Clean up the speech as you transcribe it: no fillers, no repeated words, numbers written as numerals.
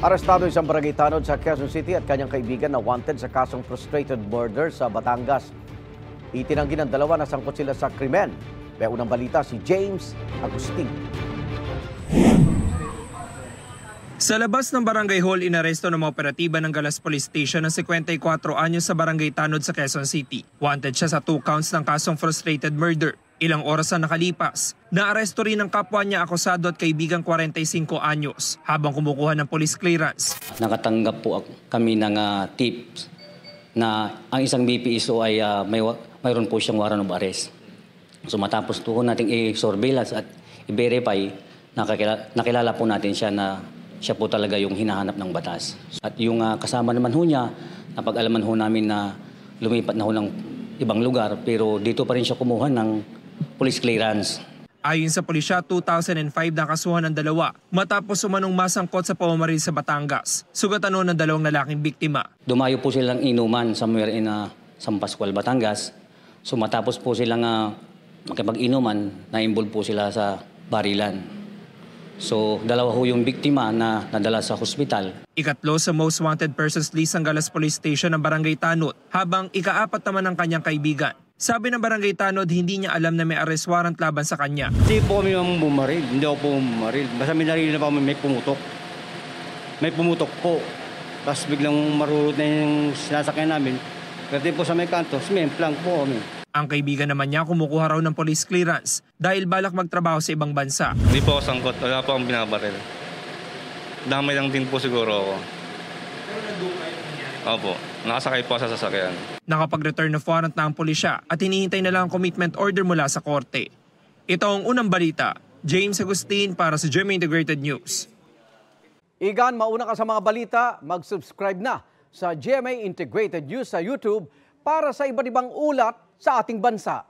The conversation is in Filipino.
Arestado isang barangay tanod sa Quezon City at kanyang kaibigan na wanted sa kasong frustrated murder sa Batangas. Itinanggi ng dalawa na sangkot sila sa krimen. May unang balita si James Agustin. Sa labas ng Barangay Hall, inaresto ng mga operatiba ng Galas Police Station ng 54 anyos sa Barangay Tanod sa Quezon City. Wanted siya sa 2 counts ng kasong frustrated murder. Ilang oras na nakalipas, naaresto rin ang kapwa niya akusado at kaibigang 45 anyos habang kumukuha ng police clearance. Nakatanggap po kami ng tips na ang isang BPSO ay mayroon po siyang warrant of arrest. So matapos po nating i-surveillance at i-verify, nakilala po natin siya na siya po talaga yung hinahanap ng batas. At yung kasama naman ho niya, napag-alaman ho namin na lumipat na ho ng ibang lugar pero dito pa rin siya kumuha ng police clearance. Ayon sa pulisya, 2005 nakasuhan ng dalawa matapos umanong masangkot sa pamamaril sa Batangas. Sugatan ng dalawang lalaking biktima. Dumayo po silang inuman somewhere in San Pascual, Batangas. So matapos po silang makipag-inuman, na-involve po sila sa barilan. So dalawa ho yung biktima na nadala sa hospital. Ikatlo sa most wanted persons list ang Galas Police Station ng Barangay Tanod habang ika-4 naman ang kanyang kaibigan. Sabi ng Barangay Tanod, hindi niya alam na may arrest warrant laban sa kanya. Hindi po kami bumaril. Hindi ako po bumaril. Basta may narinig na pa may pumutok. May pumutok po. Tapos biglang marurot na yung sinasakyan namin. Pero po sa may kanto, sumemplang po kami. Ang kaibigan naman niya kumukuha raw ng police clearance dahil balak magtrabaho sa ibang bansa. Hindi po ako sangkot. Wala po akong binabaril. Damay lang din po siguro ako. Pero nandun kayo nangyari? Opo. Nakasakay po sa sasakyan. Nakapag-return of warrant na ang pulisya at hinihintay na lang ang commitment order mula sa korte. Ito ang unang balita. James Agustin para sa GMA Integrated News. Igan, mauna ka sa mga balita, mag-subscribe na sa GMA Integrated News sa YouTube para sa iba't ibang ulat sa ating bansa.